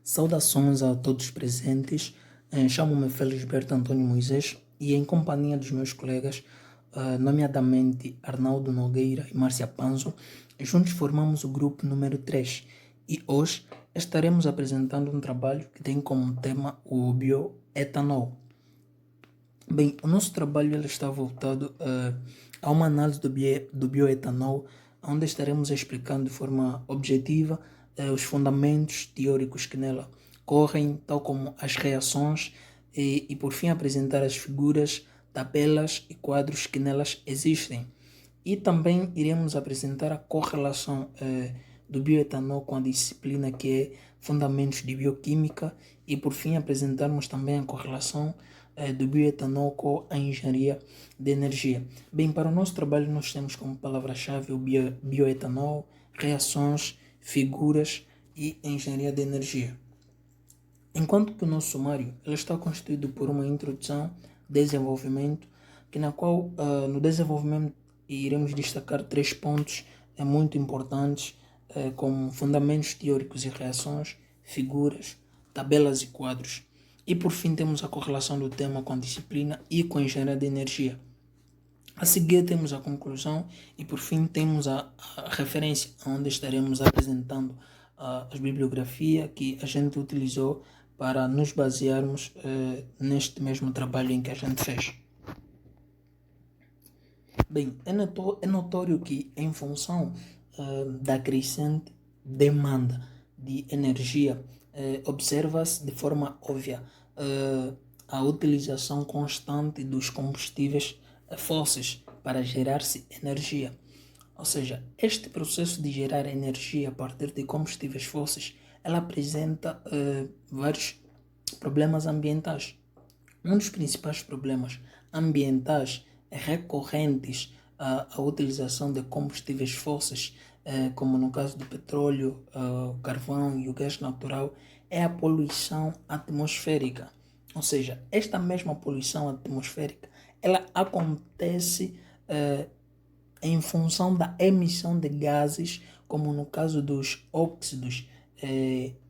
Saudações a todos presentes. Chamo-me Felisberto Antônio Moisés e em companhia dos meus colegas, nomeadamente Arnaldo Nogueira e Márcia Panzo, juntos formamos o grupo número 3 e hoje estaremos apresentando um trabalho que tem como tema o bioetanol. Bem, o nosso trabalho ele está voltado a uma análise do bioetanol, onde estaremos explicando de forma objetiva os fundamentos teóricos que nela correm, tal como as reações e por fim apresentar as figuras, tabelas e quadros que nelas existem. E também iremos apresentar a correlação do bioetanol com a disciplina que é Fundamentos de Bioquímica e por fim apresentarmos também a correlação do bioetanol com a engenharia de energia. Bem, para o nosso trabalho nós temos como palavra-chave o bioetanol, reações, figuras e engenharia de energia. Enquanto que o nosso sumário ele está constituído por uma introdução, desenvolvimento, que na qual no desenvolvimento iremos destacar 3 pontos muito importantes, como fundamentos teóricos e reações, figuras, tabelas e quadros. E por fim temos a correlação do tema com a disciplina e com a engenharia de energia. A seguir temos a conclusão e por fim temos a referência, onde estaremos apresentando a bibliografia que a gente utilizou para nos basearmos neste mesmo trabalho em que a gente fez. Bem, é notório que em função da crescente demanda de energia, observa-se de forma óbvia a utilização constante dos combustíveis fósseis para gerar-se energia. Ou seja, este processo de gerar energia a partir de combustíveis fósseis, ela apresenta vários problemas ambientais. Um dos principais problemas ambientais recorrentes à utilização de combustíveis fósseis, como no caso do petróleo, o carvão e o gás natural, é a poluição atmosférica. Ou seja, esta mesma poluição atmosférica, ela acontece em função da emissão de gases, como no caso dos óxidos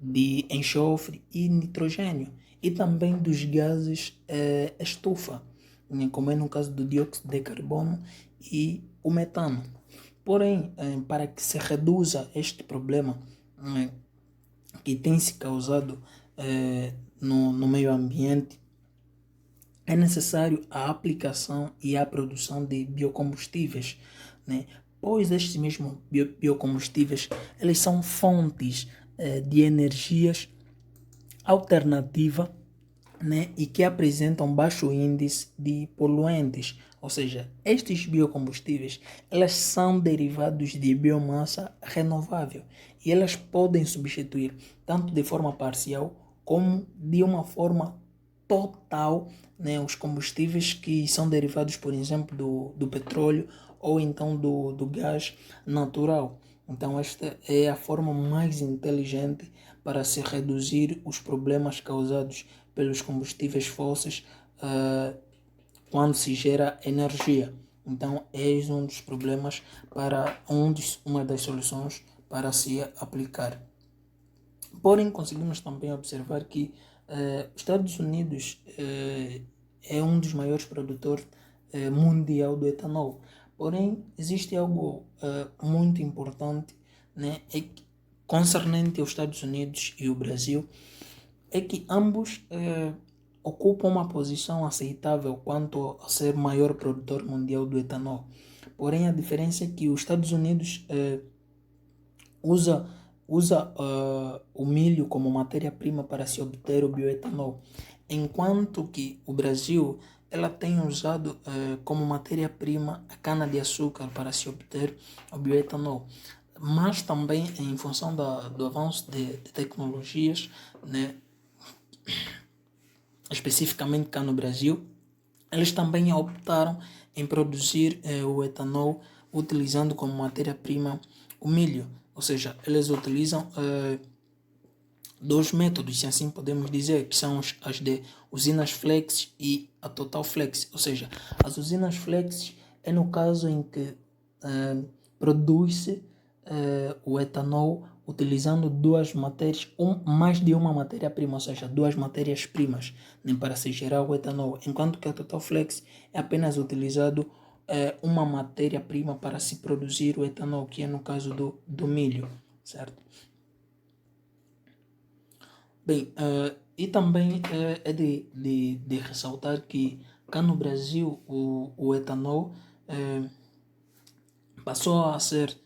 de enxofre e nitrogênio, e também dos gases estufa, como é no caso do dióxido de carbono e o metano. Porém, para que se reduza este problema que tem se causado no meio ambiente, é necessário a aplicação e a produção de biocombustíveis, né? Pois estes mesmos biocombustíveis eles são fontes de energias alternativa, né? E que apresentam baixo índice de poluentes. Ou seja, estes biocombustíveis elas são derivados de biomassa renovável e elas podem substituir tanto de forma parcial como de uma forma total, né, os combustíveis que são derivados, por exemplo, do petróleo ou então do gás natural. Então esta é a forma mais inteligente para se reduzir os problemas causados pelos combustíveis fósseis quando se gera energia. Então eis um dos problemas uma das soluções para se aplicar. Porém, conseguimos também observar que os Estados Unidos é um dos maiores produtores mundial do etanol. Porém, existe algo muito importante, né, concernente aos Estados Unidos e o Brasil, é que ambos ocupam uma posição aceitável quanto a ser maior produtor mundial do etanol. Porém, a diferença é que os Estados Unidos usa o milho como matéria-prima para se obter o bioetanol, enquanto que o Brasil ela tem usado como matéria-prima a cana-de-açúcar para se obter o bioetanol. Mas também em função do avanço de tecnologias, né, especificamente cá no Brasil, eles também optaram em produzir o etanol utilizando como matéria-prima o milho. Ou seja, eles utilizam 2 métodos, se assim podemos dizer, que são as de usinas flex e a total flex. Ou seja, as usinas flex é no caso em que produz-se o etanol utilizando duas matérias, mais de uma matéria-prima, ou seja, duas matérias-primas, né, para se gerar o etanol, enquanto que a Totalflex é apenas utilizado uma matéria-prima para se produzir o etanol, que é no caso do milho, certo? Bem, e também é de ressaltar que cá no Brasil o etanol passou a ser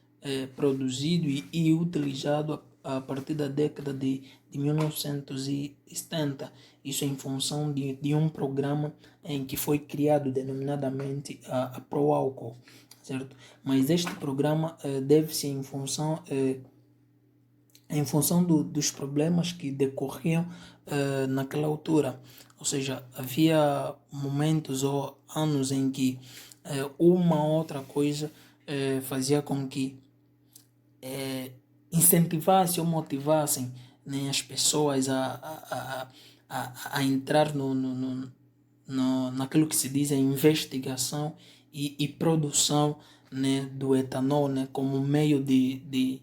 produzido e utilizado a partir da década de 1970. Isso em função de um programa em que foi criado denominadamente a ProAlcool, certo? Mas este programa deve-se em função dos problemas que decorriam naquela altura. Ou seja, havia momentos ou anos em que uma outra coisa fazia com que incentivasse ou motivassem, né, as pessoas a entrar naquilo que se diz a investigação e produção, né, do etanol, né, como meio de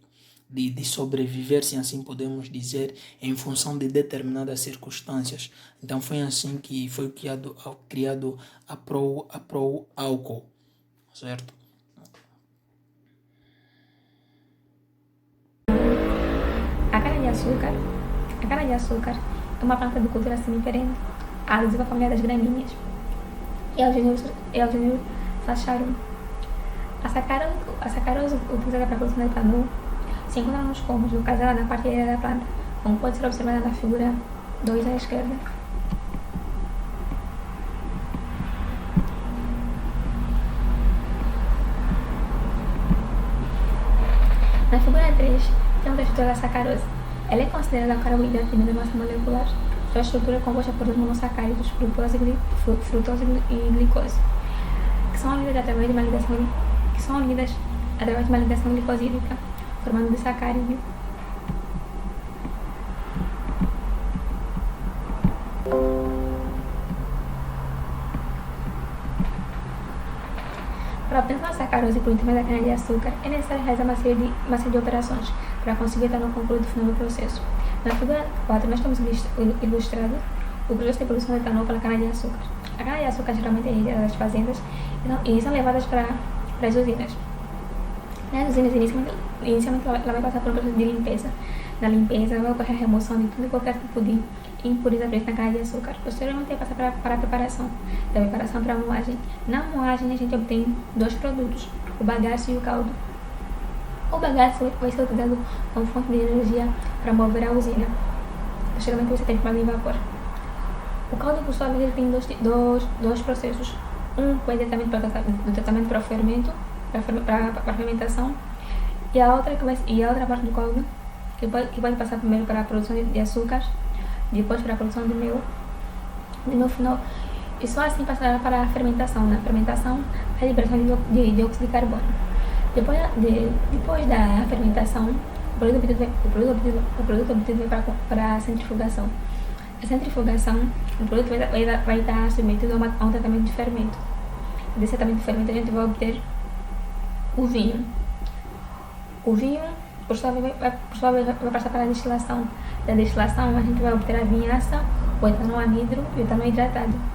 sobreviver, se assim podemos dizer, em função de determinadas circunstâncias. Então foi assim que foi criado a ProAlcool, certo? A cana-de-açúcar é uma planta de cultura semi-perene, alusiva à família das gramíneas. Eugênio Sacharum. A sacarose utilizada para a produção de etanol se encontra nos colmos, localizada na parte aérea da planta, como pode ser observada na figura 2 à esquerda. Na figura 3, temos a estrutura da sacarose. Ela é considerada um carboidrato de menor massa molecular. Sua estrutura é composta por dois monossacáridos, frutose e glicose, que são unidas através de uma ligação glicosídica, formando disacarídeo. Para a obtenção da sacarose por intermédio da cana-de-açúcar, é necessário realizar uma série de operações para conseguir estar no concluído final do processo. Na figura 4, nós temos ilustrado o processo de produção de etanol pela cana-de-açúcar. A cana-de-açúcar geralmente é retirada das fazendas e são levadas para as usinas. Nas usinas, inicialmente ela vai passar por um processo de limpeza. Na limpeza, vai ocorrer a remoção de tudo e qualquer tipo de impureza presa na cana-de-açúcar. Posteriormente, vai passar para a preparação. Da preparação para a moagem. Na moagem, a gente obtém dois produtos, o bagaço e o caldo. O bagaço vai ser utilizado como fonte de energia para mover a usina. Posteriormente, você tem queimado em vapor. O caldo, por sua vez, tem dois processos. Um foi do tratamento para o fermento, para a fermentação, e a outra parte do caldo que pode passar primeiro para a produção de açúcar, depois para a produção de mel, e no final, e só assim passará para a fermentação. Na fermentação, a liberação de dióxido de carbono. Depois da fermentação, o produto obtido vai para a centrifugação. A centrifugação, o produto vai estar submetido a um tratamento de fermento. Desse tratamento de fermento, a gente vai obter o vinho. O vinho, por sua vez, vai passar para a destilação. Da destilação, a gente vai obter a vinhaça, o etanol anidro e o etanol hidratado.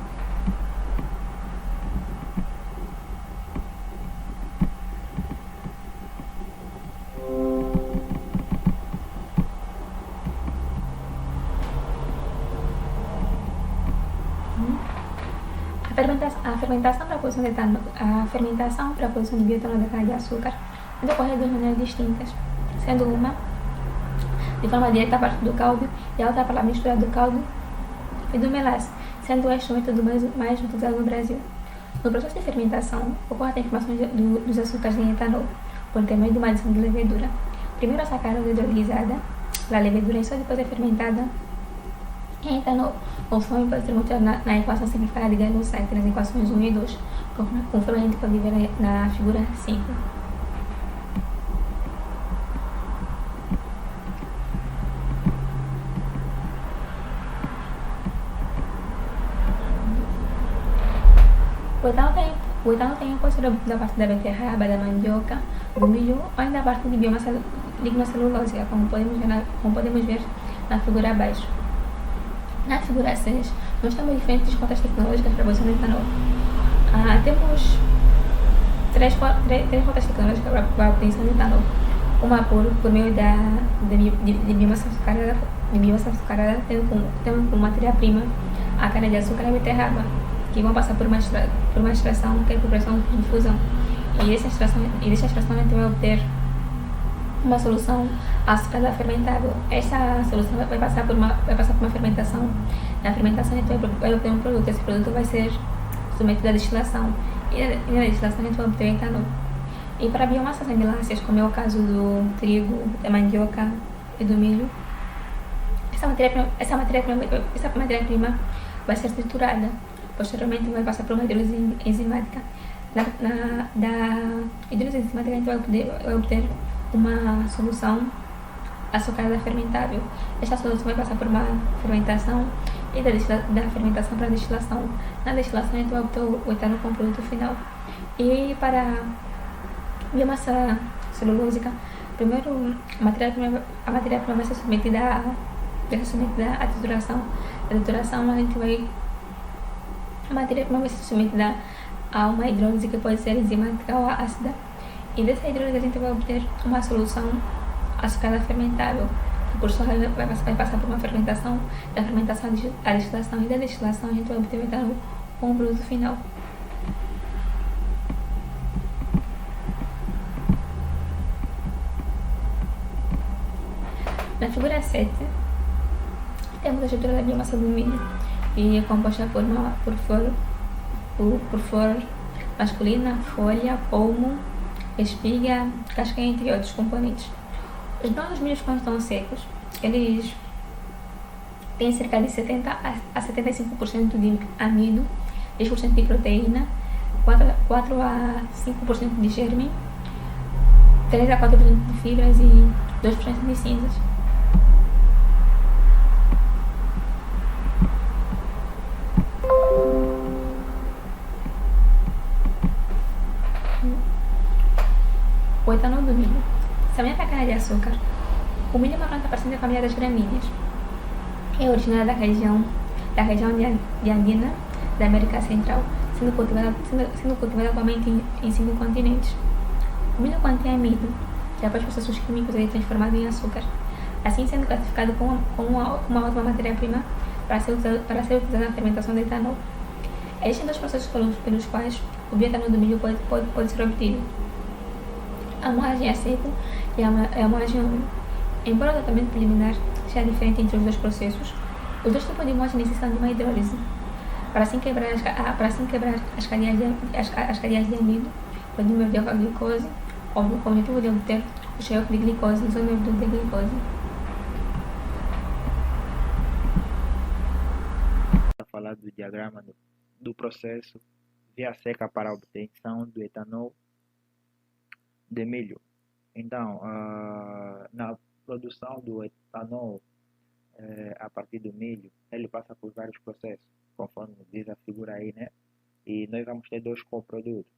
A fermentação para a produção de bioetanol da cana-de-açúcar pode ocorrer de duas maneiras distintas, sendo uma de forma direta a partir do caldo e a outra pela mistura do caldo e do melaço, sendo este o método mais utilizado no Brasil. No processo de fermentação, ocorre a transformação dos açúcares em etanol por intermédio de uma adição de levedura. Primeiro a sacarose é hidrolisada pela levedura e só depois é fermentada em etanol, conforme pode ser mostrado na equação simplificada de Gay-Lussac, nas equações 1 e 2, conforme a gente pode ver na figura 5. O etanol O etanol tem pode ser da parte da beterraba, da mandioca, do milho, ou ainda da parte de biomassa lignocelulósica, como podemos ver na figura abaixo. Na figura 6, nós temos diferentes contas tecnológicas para a produção de etanol. Temos três rotas tecnológicas para a obtenção de etanol. Uma por meio de biomassa açucarada, tendo como matéria-prima a cana-de-açúcar e a beterraba, que vão passar por uma extração, que é por pressão de difusão. E dessa extração a gente vai obter uma solução açucarada fermentável. Essa solução vai passar por uma fermentação. Na fermentação a gente vai obter um produto. Esse produto vai ser submetido à destilação. E na destilação a gente vai obter etanol. E para biomassas amiláceas, como é o caso do trigo, da mandioca e do milho, essa matéria-prima vai ser triturada. Posteriormente vai passar por uma hidrólise enzimática. Da hidrólise enzimática a gente vai obter uma solução açucarada fermentável. Esta solução vai passar por uma fermentação e da fermentação para a destilação. Na destilação a gente vai obter o etanol como produto final. E para a biomassa celulósica, primeiro a matéria-prima vai ser submetida à trituração. A trituração a matéria-prima vai ser submetida a uma hidrólise que pode ser enzimática ou ácida. E dessa hidrólise a gente vai obter uma solução açucarada fermentável, que por sua vez vai passar por uma fermentação, da fermentação à destilação, e da destilação a gente vai obter o etanol como produto final. Na figura 7, temos a estrutura da biomassa do milho, e é composta por flor masculina, folha, pomo, espiga, casca, entre outros componentes. Os grãos dos milhos, quando estão secos, eles têm cerca de 70 a 75% de amido, 10% de proteína, 4 a 5% de germe, 3 a 4% de fibras e 2% de cinzas. O etanol do milho. Semelhante à cana-de-açúcar, o milho é uma planta pertencente à família das gramíneas. É originária da região de Andina, da América Central, sendo cultivada atualmente em 5 continentes. O milho contém amido, que após processos químicos é transformado em açúcar, assim sendo classificado como uma ótima matéria-prima para ser utilizada na fermentação do etanol. Existem 2 processos pelos quais o bioetanol do milho pode ser obtido: a moagem a seco e a moagem úmida. Embora o tratamento preliminar seja diferente entre os 2 processos, os 2 tipos de moagem necessitam de uma hidrólise para assim quebrar as cadeias de amido, o dímero de alfa-glicose, com o objetivo de obter o xarope de glicose e o isómero de glicose. Para falar do diagrama do processo via seca para a obtenção do etanol de milho. Então, na produção do etanol a partir do milho, ele passa por vários processos, conforme diz a figura aí, né? E nós vamos ter 2 coprodutos,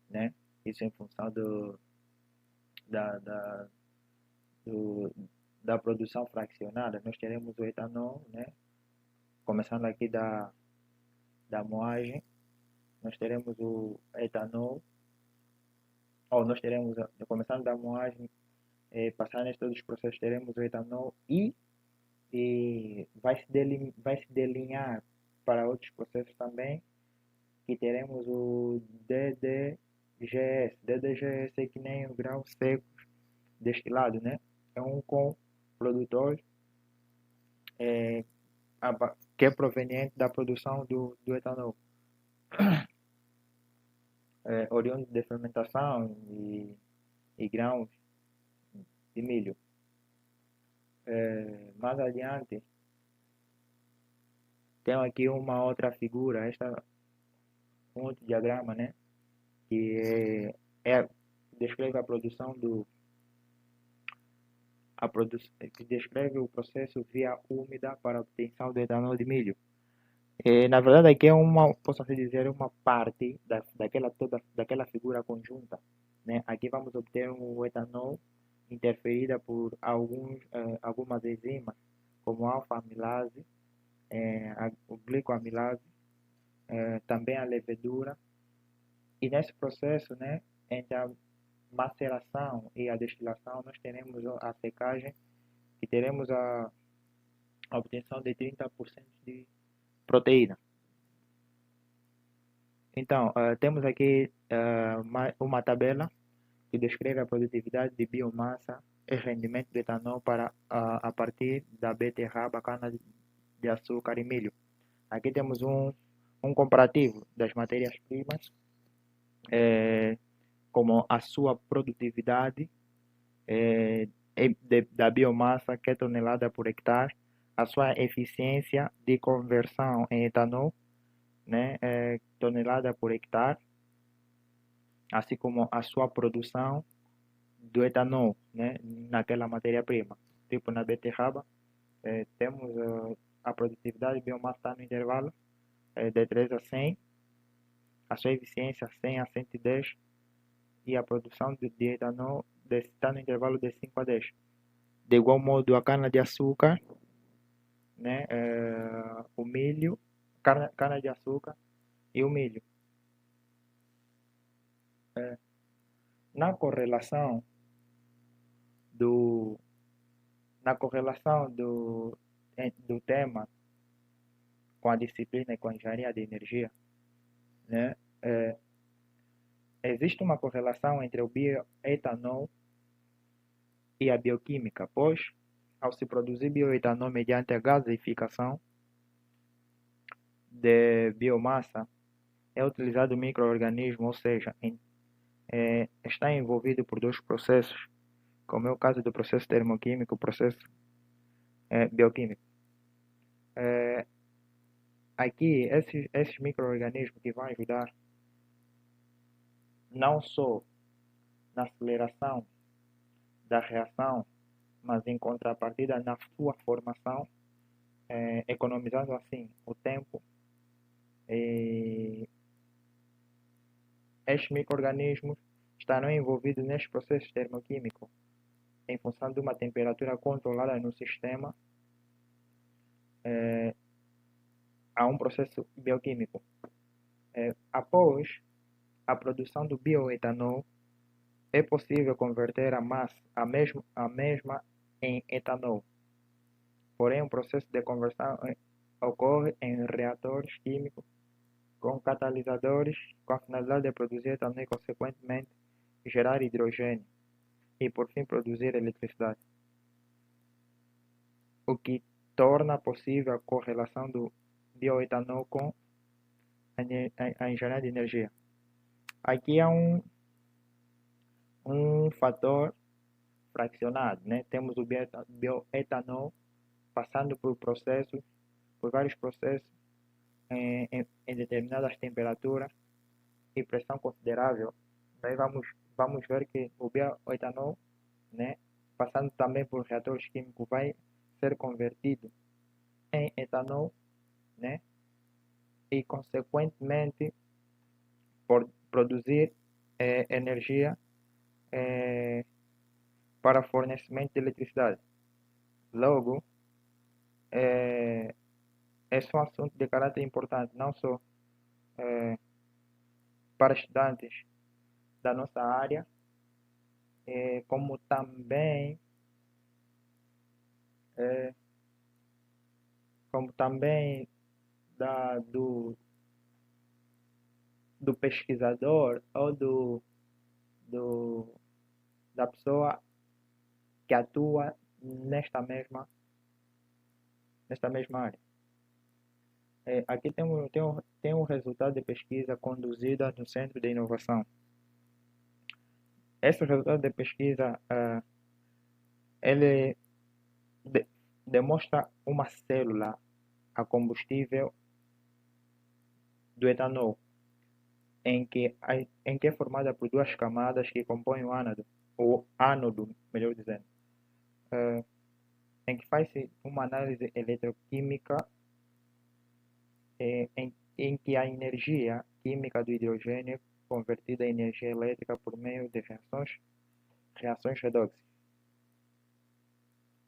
né? Isso em função da produção fracionada. Nós teremos o etanol, né? Começando aqui da moagem, nós teremos o etanol, começando da moagem, passando nesses todos os processos, teremos o etanol e vai se delinear para outros processos também, que teremos o DDGS. DDGS é que nem o grão seco destilado, né? É um produtor que é proveniente da produção do etanol, oriundo de fermentação e grãos de milho. Mais adiante, tenho aqui uma outra figura, um outro diagrama, né? Que descreve a produção que descreve o processo via úmida para a obtenção do etanol de milho. Na verdade, aqui é uma, posso assim dizer, uma parte daquela figura conjunta, né? Aqui vamos obter o etanol interferida por algumas enzimas, como a alfa-amilase, o glicoamilase, também a levedura. E nesse processo, né, entre a maceração e a destilação, nós teremos a secagem e teremos a obtenção de 30% de proteína. Então, temos aqui uma tabela que descreve a produtividade de biomassa e rendimento do etanol a partir da beterraba, cana-de-açúcar e milho. Aqui temos um comparativo das matérias-primas, como a sua produtividade da biomassa, que é tonelada por hectare, a sua eficiência de conversão em etanol, né, tonelada por hectare, assim como a sua produção do etanol, né, naquela matéria-prima. Tipo na beterraba, temos a produtividade de biomassa está no intervalo de 3 a 100, a sua eficiência 100 a 110 e a produção de etanol está no intervalo de 5 a 10. De igual modo, a cana-de-açúcar, né, o milho, cana-de-açúcar e o milho. Na correlação do, do tema com a disciplina e com a engenharia de energia, né, existe uma correlação entre o bioetanol e a bioquímica, pois, ao se produzir bioetanol mediante a gasificação de biomassa, é utilizado o microorganismo, ou seja, está envolvido por dois processos, como é o caso do processo termoquímico e o processo bioquímico. Aqui, esses micro-organismos que vão ajudar não só na aceleração da reação, mas em contrapartida na sua formação, economizando assim o tempo. Estes micro-organismos estarão envolvidos neste processo termoquímico em função de uma temperatura controlada no sistema a um processo bioquímico. Após a produção do bioetanol, é possível converter a mesma em etanol. Porém, o processo de conversão ocorre em reatores químicos com catalisadores com a finalidade de produzir etanol e, consequentemente, gerar hidrogênio e, por fim, produzir eletricidade. O que torna possível a correlação do bioetanol com a engenharia de energia. Aqui é um fator fracionado, né? Temos o bioetanol passando por vários processos em determinadas temperaturas e pressão considerável. Daí vamos ver que o bioetanol, né, passando também por reatores químicos, vai ser convertido em etanol, né, e consequentemente por produzir energia para fornecimento de eletricidade. Logo, esse é um assunto de caráter importante, não só para estudantes da nossa área, como também do pesquisador ou da pessoa que atua nesta mesma área. Aqui tem um resultado de pesquisa conduzida no Centro de Inovação. Esse resultado de pesquisa ele demonstra uma célula a combustível do etanol, em que é formada por duas camadas que compõem o ânodo, melhor dizendo, em que faz-se uma análise eletroquímica em que a energia química do hidrogênio é convertida em energia elétrica por meio de reações redóxicas.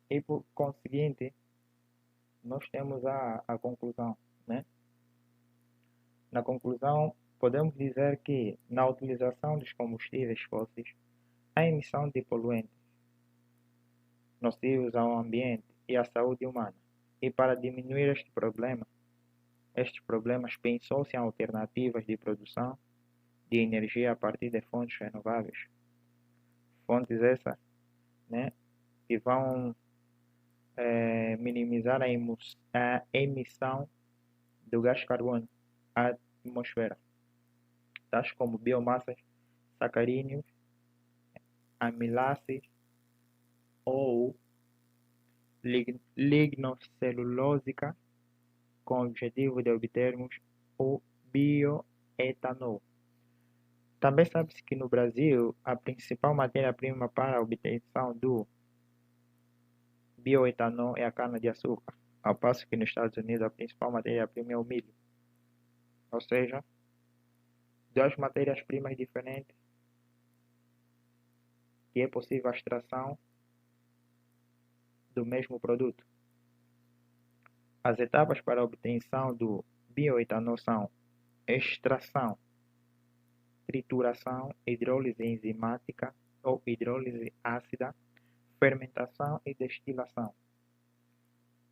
E por conseguinte, nós temos a conclusão, né? Na conclusão, podemos dizer que na utilização dos combustíveis fósseis, a emissão de poluentes nocivos ao ambiente e à saúde humana. E para diminuir estes problemas pensou-se em alternativas de produção de energia a partir de fontes renováveis. Fontes essas, né, que vão minimizar a emissão do gás carbono à atmosfera, tais como biomassas, sacarídeos, amiláceas ou lignocelulósica, com o objetivo de obtermos o bioetanol. Também sabe-se que no Brasil a principal matéria-prima para a obtenção do bioetanol é a cana-de-açúcar, ao passo que nos Estados Unidos a principal matéria-prima é o milho. Ou seja, duas matérias-primas diferentes que é possível a extração do mesmo produto. As etapas para a obtenção do bioetanol são extração, trituração, hidrólise enzimática ou hidrólise ácida, fermentação e destilação.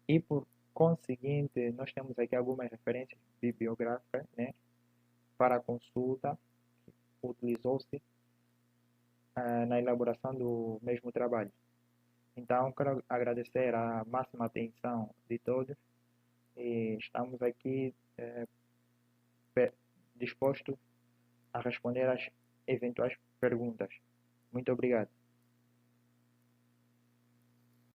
E por conseguinte, nós temos aqui algumas referências bibliográficas, né, para consulta. Utilizou-se na elaboração do mesmo trabalho. Então, quero agradecer a máxima atenção de todos e estamos aqui dispostos a responder às eventuais perguntas. Muito obrigado.